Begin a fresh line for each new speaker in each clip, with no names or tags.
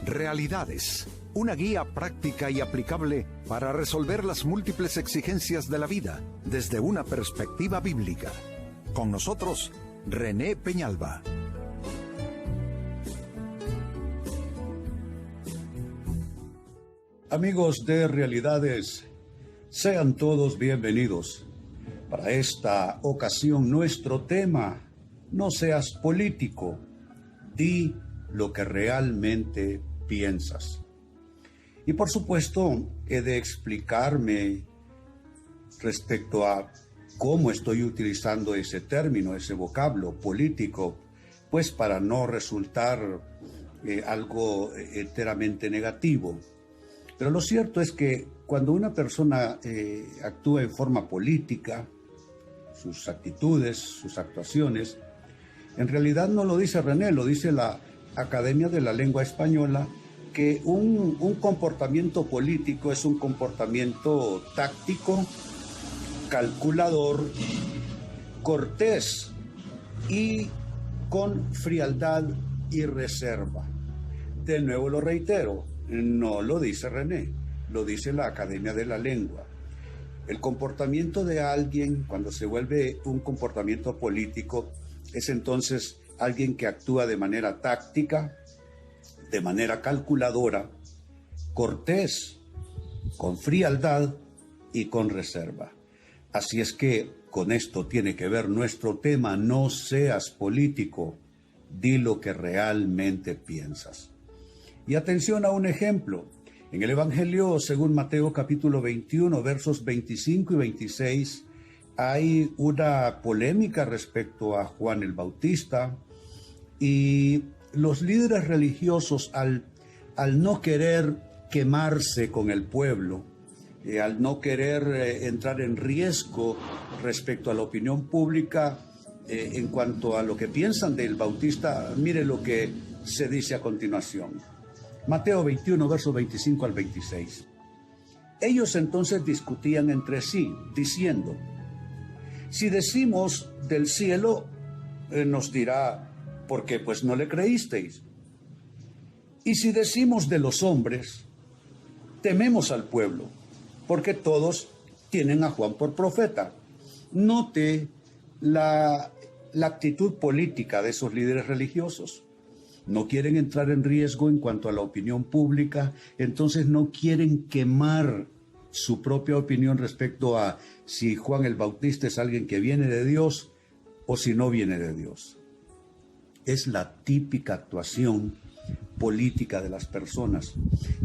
Realidades, una guía práctica y aplicable para resolver las múltiples exigencias de la vida desde una perspectiva bíblica. Con nosotros, René Peñalba.
Amigos de Realidades, sean todos bienvenidos. Para esta ocasión, nuestro tema: no seas político, di lo que realmente piensas. Y por supuesto, he de explicarme respecto a cómo estoy utilizando ese término, ese vocablo político, pues para no resultar algo enteramente negativo. Pero lo cierto es que cuando una persona actúa en forma política, sus actitudes, sus actuaciones, en realidad no lo dice René, lo dice la Academia de la Lengua Española, que un comportamiento político es un comportamiento táctico, calculador, cortés y con frialdad y reserva. De nuevo lo reitero, no lo dice René, lo dice la Academia de la Lengua. El comportamiento de alguien, cuando se vuelve un comportamiento político, es entonces alguien que actúa de manera táctica, de manera calculadora, cortés, con frialdad y con reserva. Así es que con esto tiene que ver nuestro tema: no seas político, di lo que realmente piensas. Y atención a un ejemplo. En el Evangelio según Mateo capítulo 21, versos 25 y 26, hay una polémica respecto a Juan el Bautista, y los líderes religiosos al no querer quemarse con el pueblo, al no querer entrar en riesgo respecto a la opinión pública en cuanto a lo que piensan del Bautista, mire lo que se dice a continuación. Mateo 21, versos 25 al 26. Ellos entonces discutían entre sí, diciendo: si decimos del cielo, nos dirá, ¿por qué pues no le creísteis? Y si decimos de los hombres, tememos al pueblo, porque todos tienen a Juan por profeta. Note la actitud política de esos líderes religiosos. No quieren entrar en riesgo en cuanto a la opinión pública, entonces no quieren quemar su propia opinión respecto a si Juan el Bautista es alguien que viene de Dios o si no viene de Dios. Es la típica actuación política de las personas,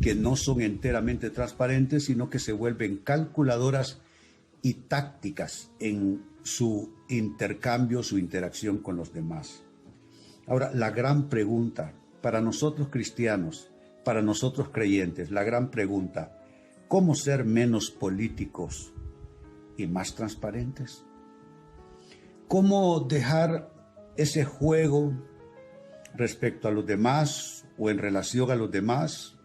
que no son enteramente transparentes, sino que se vuelven calculadoras y tácticas en su intercambio, su interacción con los demás. Ahora, la gran pregunta para nosotros cristianos, para nosotros creyentes, la gran pregunta: ¿cómo ser menos políticos y más transparentes? ¿Cómo dejar ese juego respecto a los demás o en relación a los demás?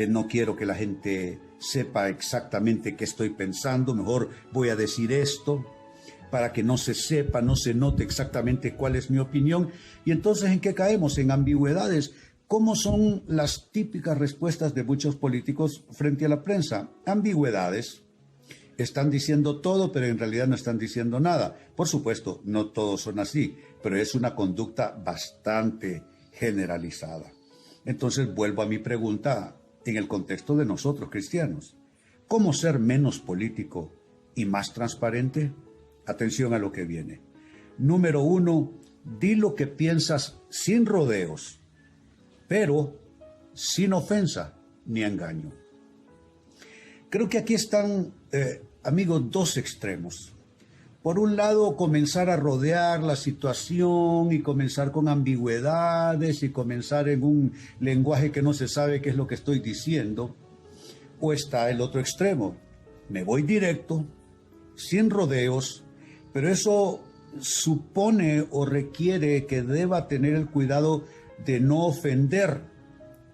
No quiero que la gente sepa exactamente qué estoy pensando, mejor voy a decir esto para que no se sepa, no se note exactamente cuál es mi opinión. Y entonces, ¿en qué caemos? En ambigüedades. ¿Cómo son las típicas respuestas de muchos políticos frente a la prensa? Ambigüedades. Están diciendo todo, pero en realidad no están diciendo nada. Por supuesto, no todos son así, pero es una conducta bastante generalizada. Entonces vuelvo a mi pregunta en el contexto de nosotros cristianos. ¿Cómo ser menos político y más transparente? Atención a lo que viene. Número 1, di lo que piensas sin rodeos, pero sin ofensa ni engaño. Creo que aquí están, amigos, dos extremos. Por un lado, comenzar a rodear la situación y comenzar con ambigüedades y comenzar en un lenguaje que no se sabe qué es lo que estoy diciendo. O está el otro extremo. Me voy directo, sin rodeos, pero eso supone o requiere que deba tener el cuidado de no ofender,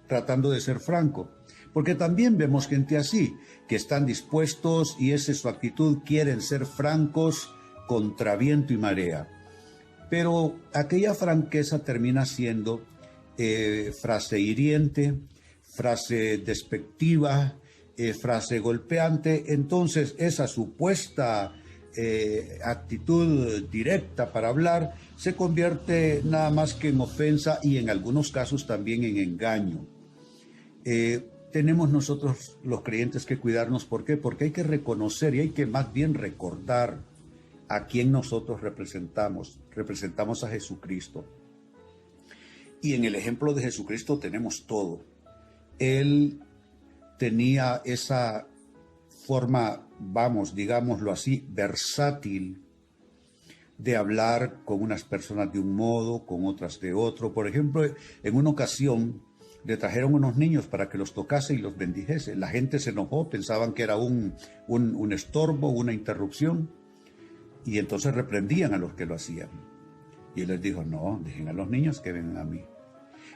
tratando de ser franco. Porque también vemos gente así, que están dispuestos, y esa es su actitud, quieren ser francos contra viento y marea. Pero aquella franqueza termina siendo frase hiriente, frase despectiva, frase golpeante. Entonces esa supuesta actitud directa para hablar se convierte nada más que en ofensa y en algunos casos también en engaño. Tenemos nosotros los creyentes que cuidarnos. ¿Por qué? Porque hay que reconocer y hay que más bien recordar a quién nosotros representamos. Representamos a Jesucristo. Y en el ejemplo de Jesucristo tenemos todo. Él tenía esa forma, digámoslo así, versátil de hablar con unas personas de un modo, con otras de otro. Por ejemplo, en una ocasión le trajeron unos niños para que los tocase y los bendijese. La gente se enojó, pensaban que era un estorbo, una interrupción, y entonces reprendían a los que lo hacían. Y él les dijo, no, dejen a los niños que vengan a mí.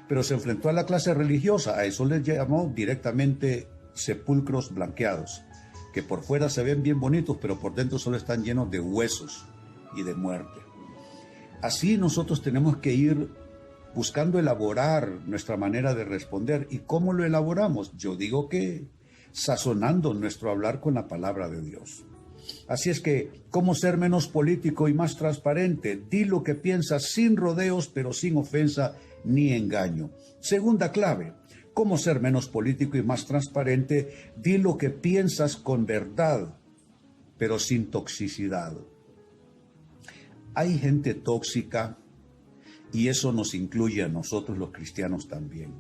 Pero se enfrentó a la clase religiosa, a eso les llamó directamente sepulcros blanqueados, que por fuera se ven bien bonitos, pero por dentro solo están llenos de huesos y de muerte. Así nosotros tenemos que ir buscando elaborar nuestra manera de responder. ¿Y cómo lo elaboramos? Yo digo que sazonando nuestro hablar con la palabra de Dios. Así es que, ¿cómo ser menos político y más transparente? Di lo que piensas sin rodeos, pero sin ofensa ni engaño. Segunda clave, ¿cómo ser menos político y más transparente? Di lo que piensas con verdad, pero sin toxicidad. Hay gente tóxica y eso nos incluye a nosotros los cristianos también.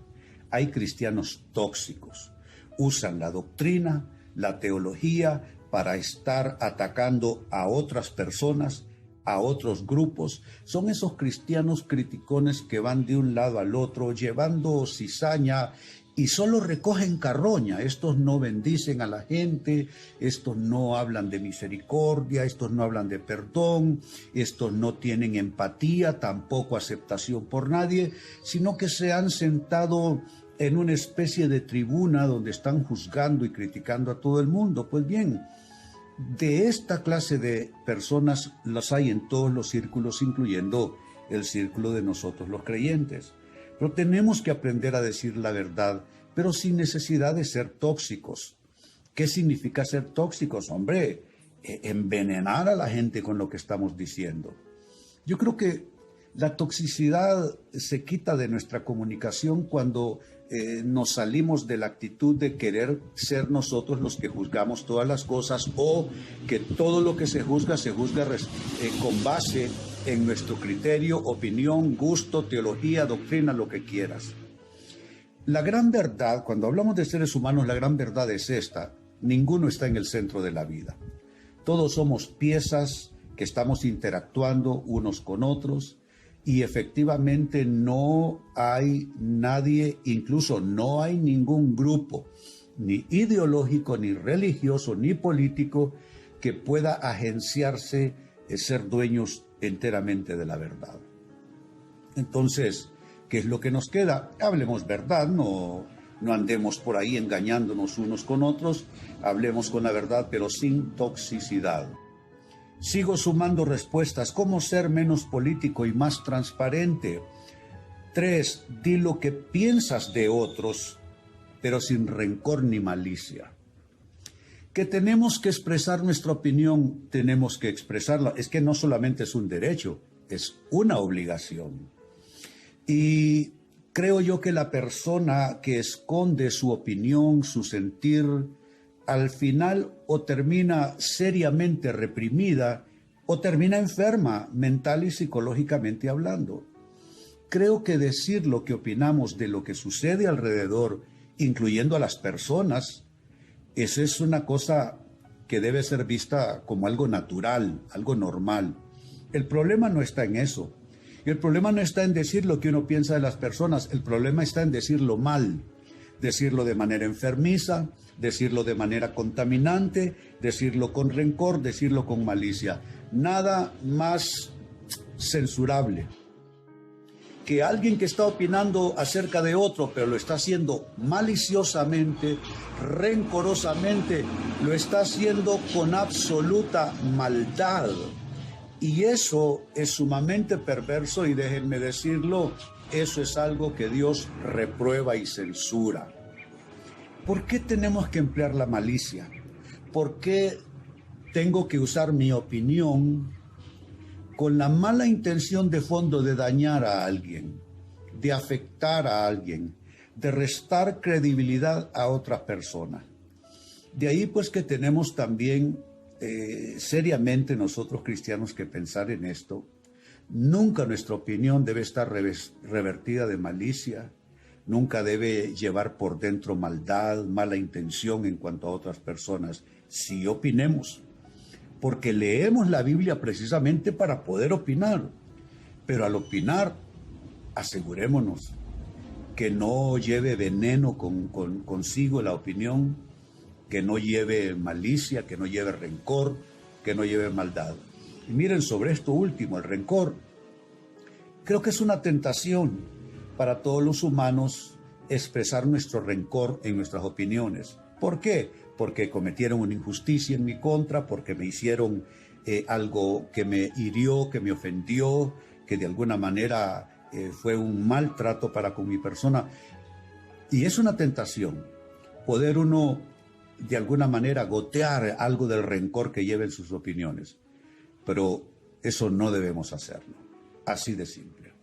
Hay cristianos tóxicos. Usan la doctrina, la teología para estar atacando a otras personas, a otros grupos. Son esos cristianos criticones que van de un lado al otro llevando cizaña y solo recogen carroña. Estos no bendicen a la gente, estos no hablan de misericordia, estos no hablan de perdón, estos no tienen empatía, tampoco aceptación por nadie, sino que se han sentado en una especie de tribuna donde están juzgando y criticando a todo el mundo. Pues bien, de esta clase de personas las hay en todos los círculos, incluyendo el círculo de nosotros los creyentes. Pero tenemos que aprender a decir la verdad, pero sin necesidad de ser tóxicos. ¿Qué significa ser tóxicos? Hombre, envenenar a la gente con lo que estamos diciendo. Yo creo que la toxicidad se quita de nuestra comunicación cuando nos salimos de la actitud de querer ser nosotros los que juzgamos todas las cosas, o que todo lo que se juzga con base en nuestro criterio, opinión, gusto, teología, doctrina, lo que quieras. La gran verdad, cuando hablamos de seres humanos, la gran verdad es esta: ninguno está en el centro de la vida. Todos somos piezas que estamos interactuando unos con otros, y efectivamente no hay nadie, incluso no hay ningún grupo, ni ideológico, ni religioso, ni político, que pueda agenciarse, ser dueños enteramente de la verdad. Entonces, ¿qué es lo que nos queda? Hablemos verdad, no andemos por ahí engañándonos unos con otros, hablemos con la verdad, pero sin toxicidad. Sigo sumando respuestas. ¿Cómo ser menos político y más transparente? 3. Di lo que piensas de otros, pero sin rencor ni malicia. Que tenemos que expresar nuestra opinión, tenemos que expresarla. Es que no solamente es un derecho, es una obligación. Y creo yo que la persona que esconde su opinión, su sentir, al final o termina seriamente reprimida o termina enferma mental y psicológicamente hablando. Creo que decir lo que opinamos de lo que sucede alrededor, incluyendo a las personas, esa es una cosa que debe ser vista como algo natural, algo normal. El problema no está en eso. El problema no está en decir lo que uno piensa de las personas. El problema está en decirlo mal, decirlo de manera enfermiza, decirlo de manera contaminante, decirlo con rencor, decirlo con malicia. Nada más censurable que alguien que está opinando acerca de otro, pero lo está haciendo maliciosamente, rencorosamente, lo está haciendo con absoluta maldad. Y eso es sumamente perverso y déjenme decirlo, eso es algo que Dios reprueba y censura. ¿Por qué tenemos que emplear la malicia? ¿Por qué tengo que usar mi opinión con la mala intención de fondo de dañar a alguien, de afectar a alguien, de restar credibilidad a otra persona? De ahí pues que tenemos también seriamente nosotros cristianos que pensar en esto. Nunca nuestra opinión debe estar revertida de malicia, nunca debe llevar por dentro maldad, mala intención en cuanto a otras personas. Sí opinemos, porque leemos la Biblia precisamente para poder opinar, pero al opinar asegurémonos que no lleve veneno consigo la opinión, que no lleve malicia, que no lleve rencor, que no lleve maldad. Y miren, sobre esto último, el rencor, creo que es una tentación para todos los humanos expresar nuestro rencor en nuestras opiniones. ¿Por qué? Porque cometieron una injusticia en mi contra, porque me hicieron algo que me hirió, que me ofendió, que de alguna manera fue un maltrato para con mi persona. Y es una tentación poder uno de alguna manera gotear algo del rencor que lleven sus opiniones. Pero eso no debemos hacerlo, así de simple.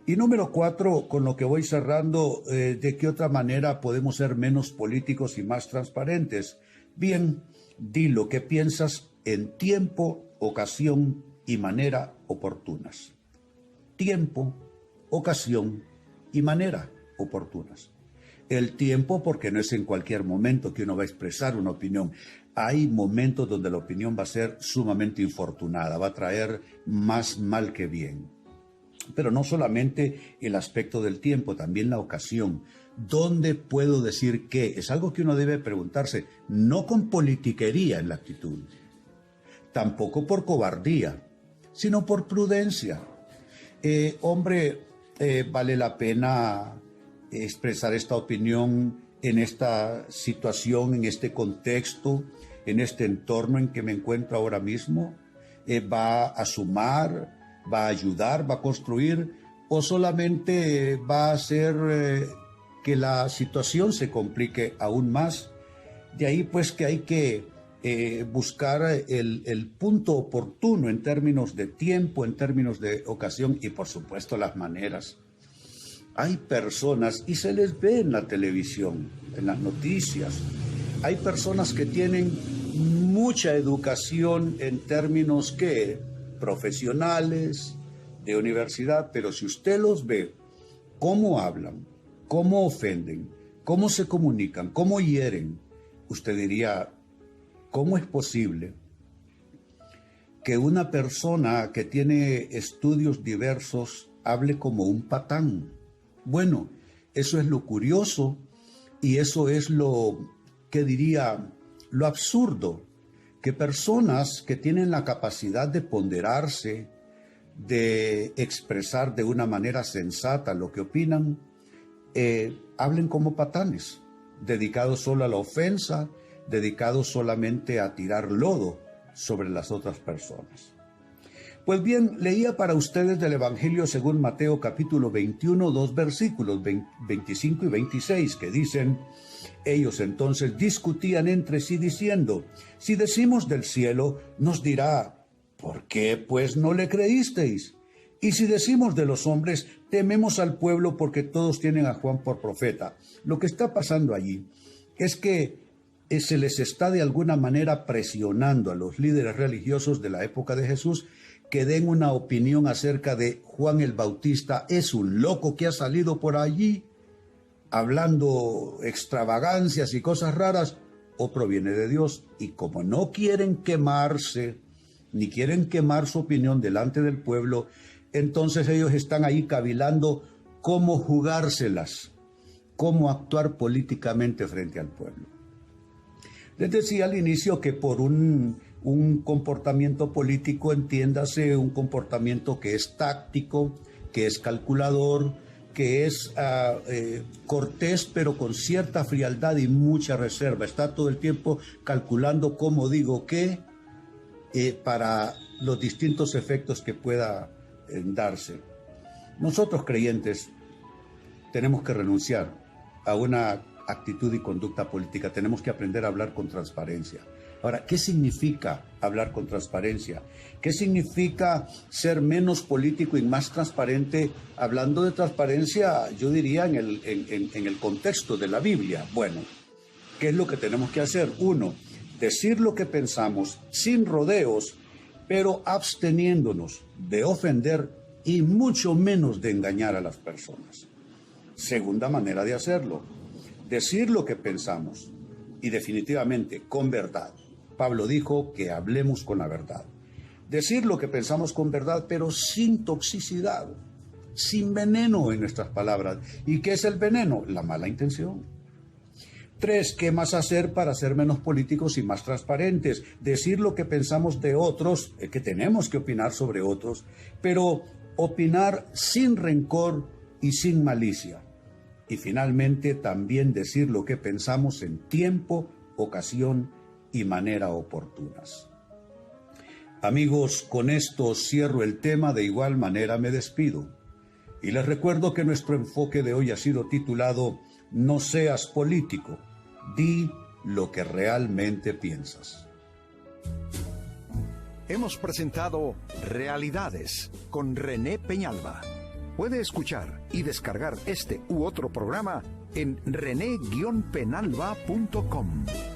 Y número 4, con lo que voy cerrando, ¿de qué otra manera podemos ser menos políticos y más transparentes? Bien, di lo que piensas en tiempo, ocasión y manera oportunas. Tiempo, ocasión y manera oportunas. El tiempo, porque no es en cualquier momento que uno va a expresar una opinión. Hay momentos donde la opinión va a ser sumamente infortunada, va a traer más mal que bien. Pero no solamente el aspecto del tiempo, también la ocasión. ¿Dónde puedo decir qué? Es algo que uno debe preguntarse, no con politiquería en la actitud, tampoco por cobardía, sino por prudencia. Vale la pena expresar esta opinión en esta situación, en este contexto, en este entorno en que me encuentro ahora mismo. ¿Va a sumar, va a ayudar, va a construir, o solamente va a hacer que la situación se complique aún más? De ahí pues que hay que buscar el punto oportuno en términos de tiempo, en términos de ocasión y por supuesto las maneras. Hay personas, y se les ve en la televisión, en las noticias, hay personas que tienen mucha educación en términos profesionales, de universidad, pero si usted los ve, cómo hablan, cómo ofenden, cómo se comunican, cómo hieren, usted diría, ¿cómo es posible que una persona que tiene estudios diversos hable como un patán? Bueno, eso es lo curioso y eso es lo absurdo, que personas que tienen la capacidad de ponderarse, de expresar de una manera sensata lo que opinan, hablen como patanes, dedicados solo a la ofensa, dedicados solamente a tirar lodo sobre las otras personas. Pues bien, leía para ustedes del Evangelio según Mateo capítulo 21, 2 versículos 25 y 26 que dicen: ellos entonces discutían entre sí diciendo, si decimos del cielo, nos dirá, ¿por qué pues no le creísteis? Y si decimos de los hombres, tememos al pueblo porque todos tienen a Juan por profeta. Lo que está pasando allí es que se les está de alguna manera presionando a los líderes religiosos de la época de Jesús que den una opinión acerca de Juan el Bautista. ¿Es un loco que ha salido por allí hablando extravagancias y cosas raras o proviene de Dios? Y como no quieren quemarse, ni quieren quemar su opinión delante del pueblo, entonces ellos están ahí cavilando cómo jugárselas, cómo actuar políticamente frente al pueblo. Les decía al inicio que por un comportamiento político, entiéndase, un comportamiento que es táctico, que es calculador, que es cortés, pero con cierta frialdad y mucha reserva. Está todo el tiempo calculando cómo digo qué para los distintos efectos que pueda darse. Nosotros creyentes tenemos que renunciar a una actitud y conducta política. Tenemos que aprender a hablar con transparencia. Ahora, ¿qué significa hablar con transparencia? ¿Qué significa ser menos político y más transparente? Hablando de transparencia, yo diría en el contexto de la Biblia. Bueno, ¿qué es lo que tenemos que hacer? Uno, decir lo que pensamos sin rodeos, pero absteniéndonos de ofender y mucho menos de engañar a las personas. Segunda manera de hacerlo, decir lo que pensamos y definitivamente con verdad. Pablo dijo que hablemos con la verdad. Decir lo que pensamos con verdad, pero sin toxicidad, sin veneno en nuestras palabras. ¿Y qué es el veneno? La mala intención. 3, ¿qué más hacer para ser menos políticos y más transparentes? Decir lo que pensamos de otros, que tenemos que opinar sobre otros, pero opinar sin rencor y sin malicia. Y finalmente también decir lo que pensamos en tiempo, ocasión y manera oportunas. Amigos, con esto cierro el tema, de igual manera me despido. Y les recuerdo que nuestro enfoque de hoy ha sido titulado No seas político, di lo que realmente piensas.
Hemos presentado Realidades con René Peñalba. Puede escuchar y descargar este u otro programa en rene-penalba.com.